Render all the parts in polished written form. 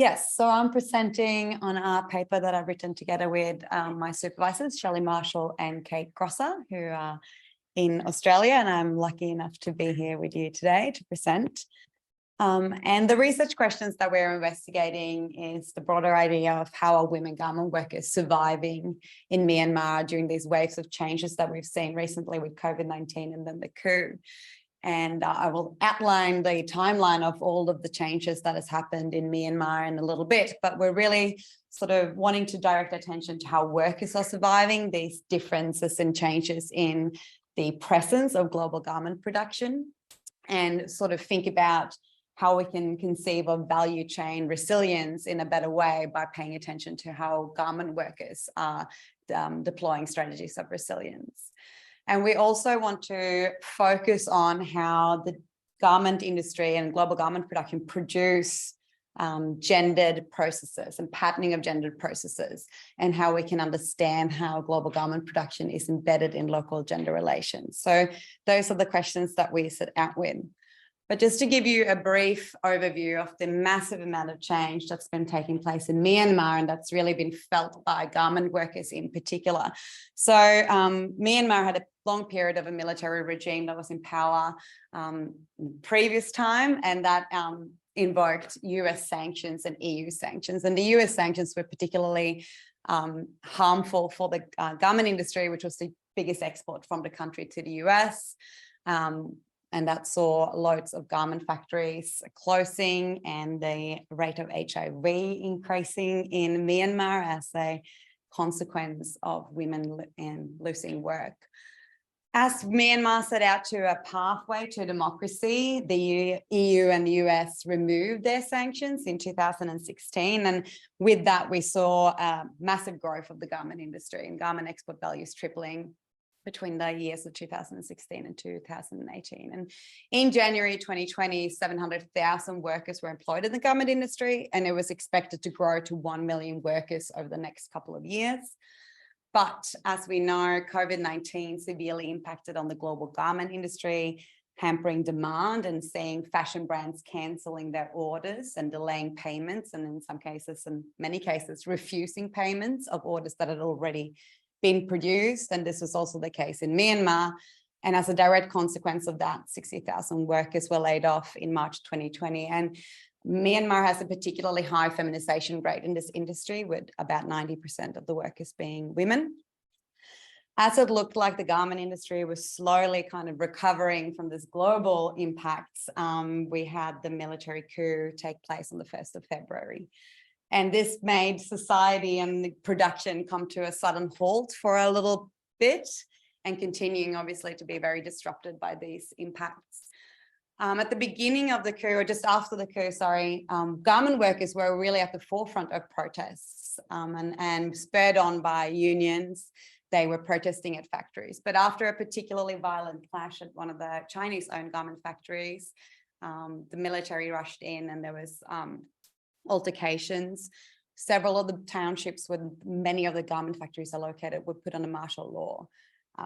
Yes, so I'm presenting on a paper that I've written together with my supervisors, Shelley Marshall and Kate Grosser, who are in Australia, and I'm lucky enough to be here with you today to present. And the research questions that we're investigating is the broader idea of how are women garment workers surviving in Myanmar during these waves of changes that we've seen recently with COVID-19 and then the coup. And I will outline the timeline of all of the changes that has happened in Myanmar in a little bit, but we're really sort of wanting to direct attention to how workers are surviving these differences and changes in the presence of global garment production, and sort of think about how we can conceive of value chain resilience in a better way by paying attention to how garment workers are deploying strategies of resilience. And we also want to focus on how the garment industry and global garment production produce gendered processes and patterning of gendered processes, and how we can understand how global garment production is embedded in local gender relations. So those are the questions that we set out with. But just to give you a brief overview of the massive amount of change that's been taking place in Myanmar, and that's really been felt by garment workers in particular. So Myanmar had a long period of a military regime that was in power previous time, and that invoked US sanctions and EU sanctions. And the US sanctions were particularly harmful for the garment industry, which was the biggest export from the country to the US. And that saw loads of garment factories closing and the rate of HIV increasing in Myanmar as a consequence of women losing work. As Myanmar set out to a pathway to democracy, the EU and the US removed their sanctions in 2016. And with that, we saw a massive growth of the garment industry and garment export values tripling between the years of 2016 and 2018. And in January 2020, 700,000 workers were employed in the garment industry, and it was expected to grow to 1 million workers over the next couple of years. But as we know, COVID-19 severely impacted on the global garment industry, hampering demand and seeing fashion brands cancelling their orders and delaying payments, and in some cases, in many cases, refusing payments of orders that had already been produced. And this was also the case in Myanmar. And as a direct consequence of that, 60,000 workers were laid off in March 2020. And Myanmar has a particularly high feminization rate in this industry, with about 90% of the workers being women. As it looked like the garment industry was slowly kind of recovering from this global impacts, we had the military coup take place on the 1st of February. And this made society and the production come to a sudden halt for a little bit, and continuing obviously to be very disrupted by these impacts. At the beginning of the coup, or just after the coup, garment workers were really at the forefront of protests, and spurred on by unions. They were protesting at factories. But after a particularly violent clash at one of the Chinese-owned garment factories, the military rushed in, and there was altercations. Several of the townships where many of the garment factories are located were put under martial law,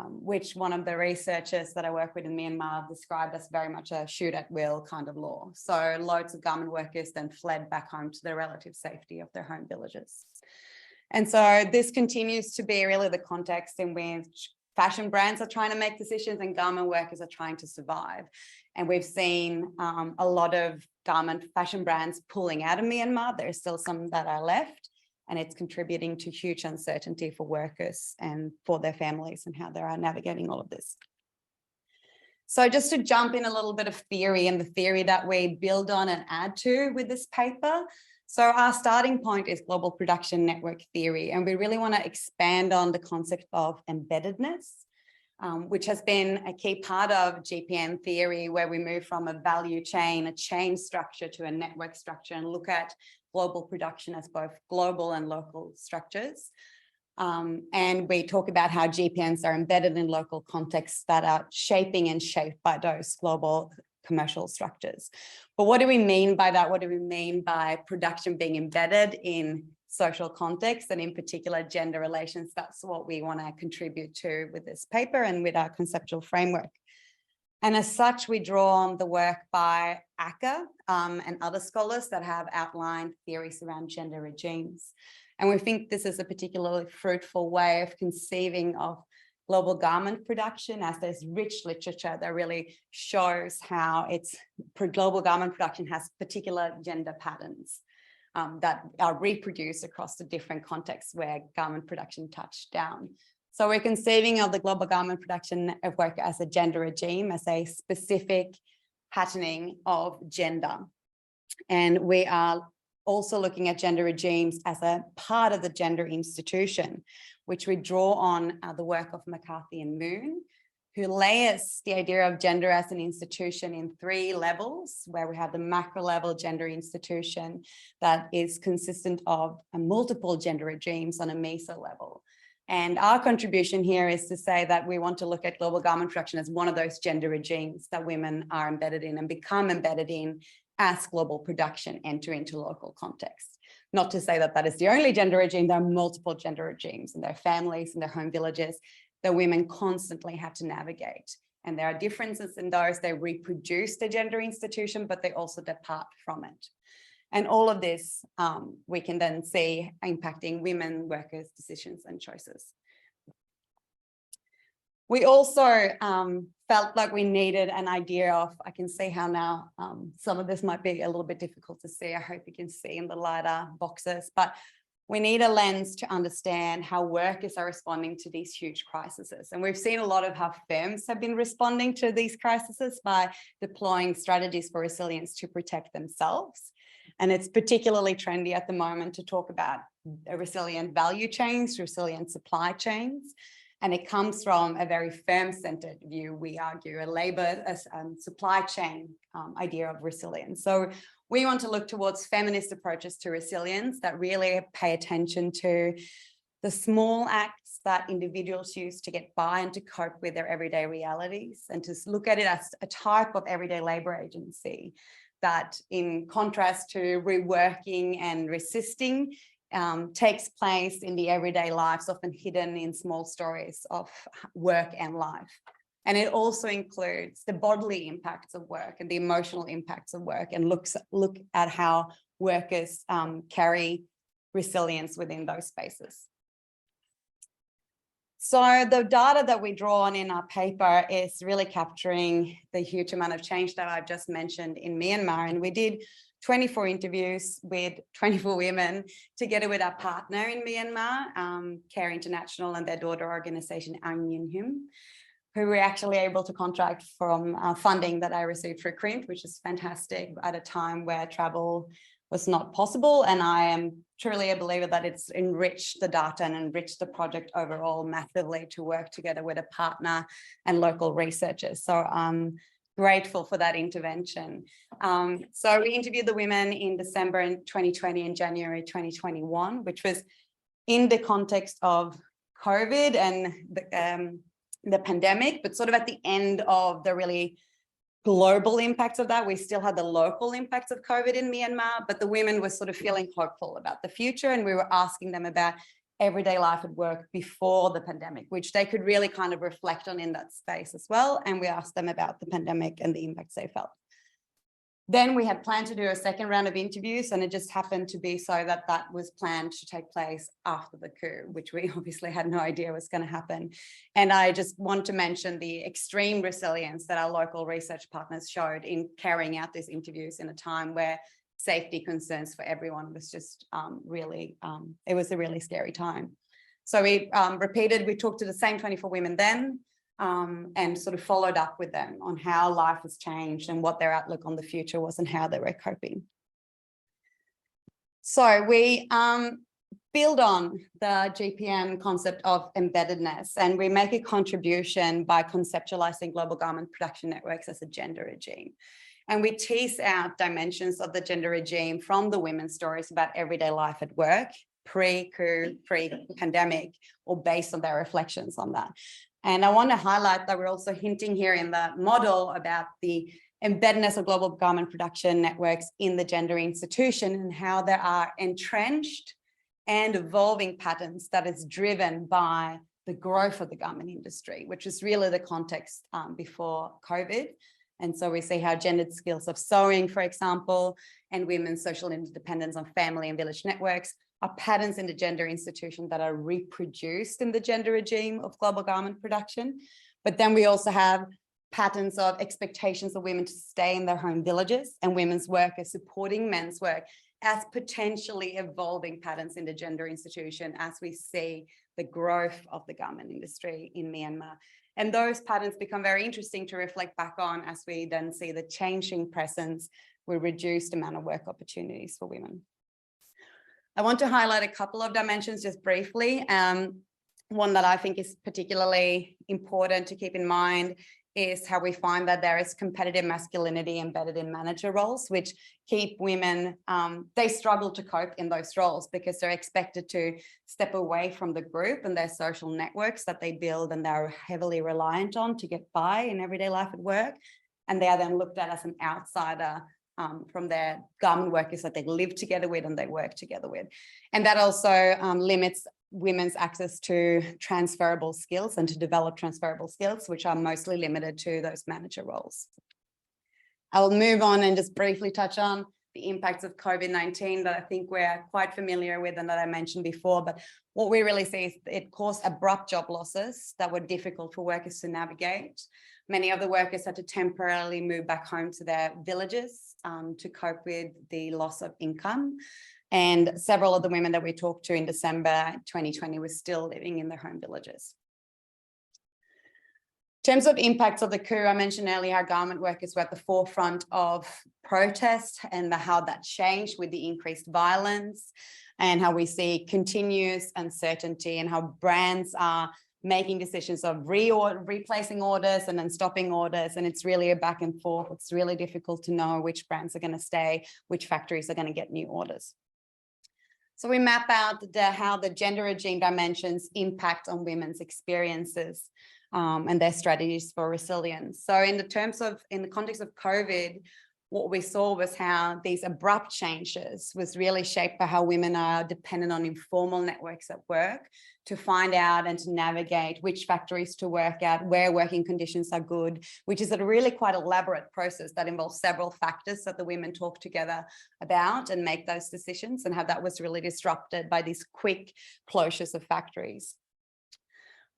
which one of the researchers that I work with in Myanmar described as very much a shoot at will kind of law. So loads of garment workers then fled back home to the relative safety of their home villages. And so this continues to be really the context in which fashion brands are trying to make decisions and garment workers are trying to survive. And we've seen a lot of garment fashion brands pulling out of Myanmar. There's still some that are left, and it's contributing to huge uncertainty for workers and for their families and how they are navigating all of this. So just to jump in a little bit of theory, and the theory that we build on and add to with this paper. So our starting point is global production network theory, and we really want to expand on the concept of embeddedness, which has been a key part of GPN theory, where we move from a value chain, a chain structure, to a network structure, and look at global production as both global and local structures. And we talk about how GPNs are embedded in local contexts that are shaping and shaped by those global commercial structures. But what do we mean by that? What do we mean by production being embedded in social context, and in particular gender relations? That's what we want to contribute to with this paper and with our conceptual framework. And as such, we draw on the work by Acker and other scholars that have outlined theories around gender regimes. And we think this is a particularly fruitful way of conceiving of global garment production, as there's rich literature that really shows how global garment production has particular gender patterns that are reproduced across the different contexts where garment production touched down. So we're conceiving of the global garment production of work as a gender regime, as a specific patterning of gender. And we are also looking at gender regimes as a part of the gender institution, which we draw on the work of McCarthy and Moon, who layers the idea of gender as an institution in 3 levels, where we have the macro level gender institution that is consistent of multiple gender regimes on a meso level. And our contribution here is to say that we want to look at global garment production as one of those gender regimes that women are embedded in and become embedded in as global production enter into local context. Not to say that that is the only gender regime. There are multiple gender regimes in their families and their home villages that women constantly have to navigate. And there are differences in those. They reproduce the gender institution, but they also depart from it. And all of this we can then see impacting women, workers' decisions and choices. We also felt like we needed an idea of, I can see how now some of this might be a little bit difficult to see. I hope you can see in the lighter boxes, but we need a lens to understand how workers are responding to these huge crises. And we've seen a lot of how firms have been responding to these crises by deploying strategies for resilience to protect themselves. And it's particularly trendy at the moment to talk about resilient value chains, resilient supply chains. And it comes from a very firm-centered view, we argue, a labor, supply chain idea of resilience. So we want to look towards feminist approaches to resilience that really pay attention to the small acts that individuals use to get by and to cope with their everyday realities, and to look at it as a type of everyday labor agency that, in contrast to reworking and resisting, takes place in the everyday lives, often hidden in small stories of work and life. And it also includes the bodily impacts of work and the emotional impacts of work, and look at how workers carry resilience within those spaces. So the data that we draw on in our paper is really capturing the huge amount of change that I've just mentioned in Myanmar. And we did 24 interviews with 24 women together with our partner in Myanmar, Care International, and their daughter organization, Ang Yin Hum, who were actually able to contract from funding that I received through CRIMP, which is fantastic at a time where travel was not possible. And I am truly a believer that it's enriched the data and enriched the project overall massively to work together with a partner and local researchers. So I'm grateful for that intervention. So we interviewed the women in December in 2020 and January 2021, which was in the context of COVID and the pandemic, but sort of at the end of the really global impacts of that. We still had the local impacts of COVID in Myanmar, but the women were sort of feeling hopeful about the future. And we were asking them about everyday life at work before the pandemic, which they could really kind of reflect on in that space as well. And we asked them about the pandemic and the impacts they felt. Then we had planned to do a second round of interviews, and it just happened to be so that that was planned to take place after the coup, which we obviously had no idea was going to happen. And I just want to mention the extreme resilience that our local research partners showed in carrying out these interviews in a time where safety concerns for everyone was just it was a really scary time. So we we talked to the same 24 women then, and sort of followed up with them on how life has changed and what their outlook on the future was and how they were coping. So we build on the GPM concept of embeddedness, and we make a contribution by conceptualizing global garment production networks as a gender regime. And we tease out dimensions of the gender regime from the women's stories about everyday life at work, pre-coup, pre-pandemic, or based on their reflections on that. And I want to highlight that we're also hinting here in the model about the embeddedness of global garment production networks in the gender institution, and how there are entrenched and evolving patterns that is driven by the growth of the garment industry, which is really the context before COVID. And so we see how gendered skills of sewing, for example, and women's social interdependence on family and village networks are patterns in the gender institution that are reproduced in the gender regime of global garment production. But then we also have patterns of expectations of women to stay in their home villages and women's work as supporting men's work as potentially evolving patterns in the gender institution as we see the growth of the garment industry in Myanmar. And those patterns become very interesting to reflect back on as we then see the changing presence with reduced amount of work opportunities for women. I want to highlight a couple of dimensions just briefly. One that I think is particularly important to keep in mind is how we find that there is competitive masculinity embedded in manager roles, which keep women, they struggle to cope in those roles because they're expected to step away from the group and their social networks that they build and they're heavily reliant on to get by in everyday life at work. And they are then looked at as an outsider from their garment workers that they live together with and they work together with. And that also limits women's access to transferable skills and to develop transferable skills, which are mostly limited to those manager roles. I'll move on and just briefly touch on the impacts of COVID-19 that I think we're quite familiar with and that I mentioned before. But what we really see is it caused abrupt job losses that were difficult for workers to navigate. Many of the workers had to temporarily move back home to their villages to cope with the loss of income. And several of the women that we talked to in December 2020 were still living in their home villages. In terms of impacts of the coup, I mentioned earlier how garment workers were at the forefront of protest and how that changed with the increased violence and how we see continuous uncertainty and how brands are making decisions of replacing orders and then stopping orders. And it's really a back and forth. It's really difficult to know which brands are going to stay, which factories are going to get new orders. So we map out how the gender regime dimensions impact on women's experiences and their strategies for resilience. So in the context of COVID, what we saw was how these abrupt changes was really shaped by how women are dependent on informal networks at work to find out and to navigate which factories to work at, where working conditions are good, which is a really quite elaborate process that involves several factors that the women talk together about and make those decisions, and how that was really disrupted by these quick closures of factories.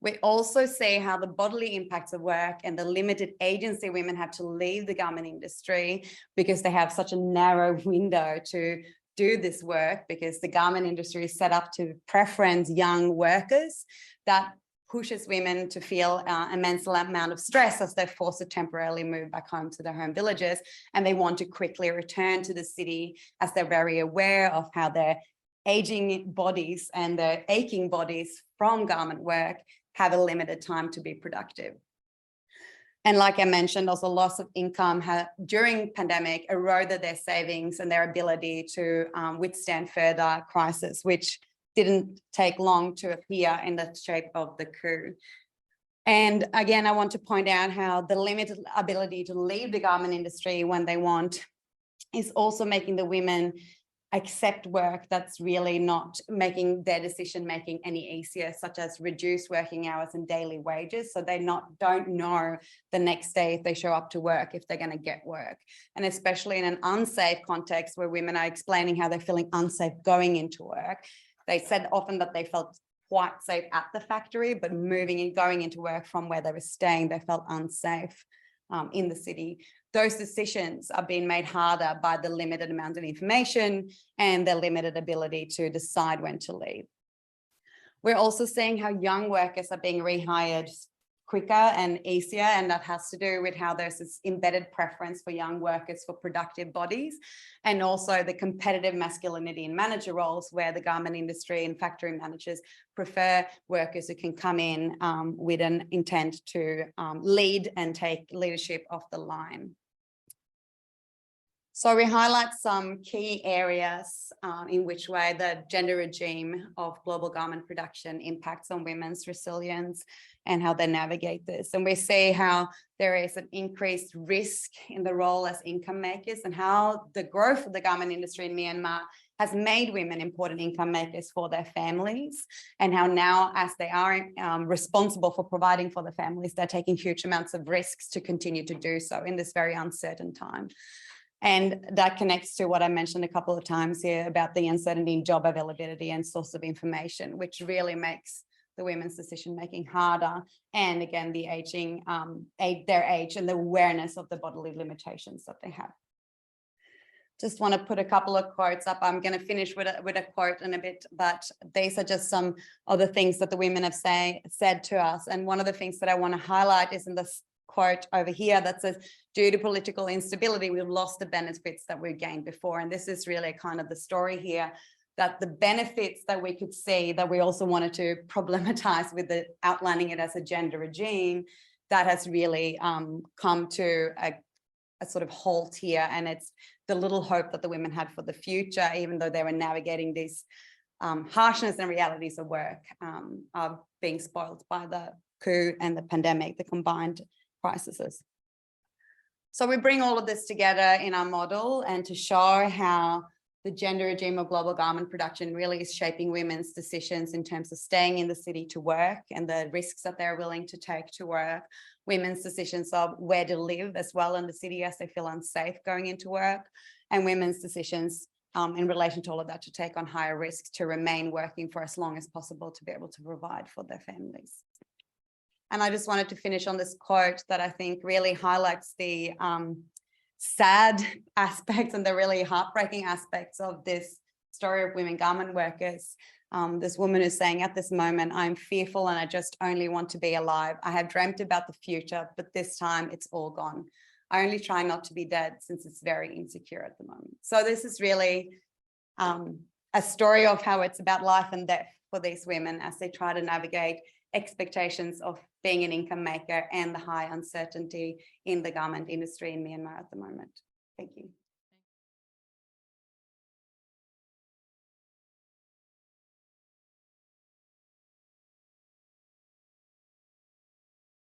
We also see how the bodily impacts of work and the limited agency women have to leave the garment industry because they have such a narrow window to do this work, because the garment industry is set up to preference young workers. That pushes women to feel an immense amount of stress as they're forced to temporarily move back home to their home villages, and they want to quickly return to the city as they're very aware of how their aging bodies and their aching bodies from garment work have a limited time to be productive. And like I mentioned, also loss of income during pandemic eroded their savings and their ability to withstand further crisis, which didn't take long to appear in the shape of the coup. And again, I want to point out how the limited ability to leave the garment industry when they want is also making the women accept work that's really not making their decision-making any easier, such as reduced working hours and daily wages. So they don't know the next day if they show up to work, if they're going to get work. And especially in an unsafe context where women are explaining how they're feeling unsafe going into work. They said often that they felt quite safe at the factory, but moving and going into work from where they were staying, they felt unsafe in the city. Those decisions are being made harder by the limited amount of information and their limited ability to decide when to leave. We're also seeing how young workers are being rehired quicker and easier, and that has to do with how there's this embedded preference for young workers for productive bodies, and also the competitive masculinity in manager roles where the garment industry and factory managers prefer workers who can come in with an intent to lead and take leadership off the line. So we highlight some key areas in which way the gender regime of global garment production impacts on women's resilience and how they navigate this. And we see how there is an increased risk in the role as income makers and how the growth of the garment industry in Myanmar has made women important income makers for their families, and how now, as they are responsible for providing for the families, they're taking huge amounts of risks to continue to do so in this very uncertain time. And that connects to what I mentioned a couple of times here about the uncertainty in job availability and source of information, which really makes the women's decision-making harder. And again, the aging, their age and the awareness of the bodily limitations that they have. Just want to put a couple of quotes up. I'm going to finish with a quote in a bit, but these are just some of the things that the women have said to us. And one of the things that I want to highlight is in this quote over here that says, due to political instability, we've lost the benefits that we gained before. And this is really kind of the story here, that the benefits that we could see that we also wanted to problematize with the outlining it as a gender regime, that has really come to a sort of halt here. And it's the little hope that the women had for the future, even though they were navigating these harshness and realities of work, are being spoiled by the coup and the pandemic, the combined crises. So we bring all of this together in our model, and to show how the gender regime of global garment production really is shaping women's decisions in terms of staying in the city to work and the risks that they're willing to take to work, women's decisions of where to live as well in the city as they feel unsafe going into work, and women's decisions in relation to all of that to take on higher risks to remain working for as long as possible to be able to provide for their families. And I just wanted to finish on this quote that I think really highlights the sad aspects and the really heartbreaking aspects of this story of women garment workers. This woman is saying, at this moment, I'm fearful and I just only want to be alive. I have dreamt about the future, but this time it's all gone. I only try not to be dead since it's very insecure at the moment. So this is really a story of how it's about life and death for these women as they try to navigate expectations of being an income maker and the high uncertainty in the garment industry in Myanmar at the moment. Thank you.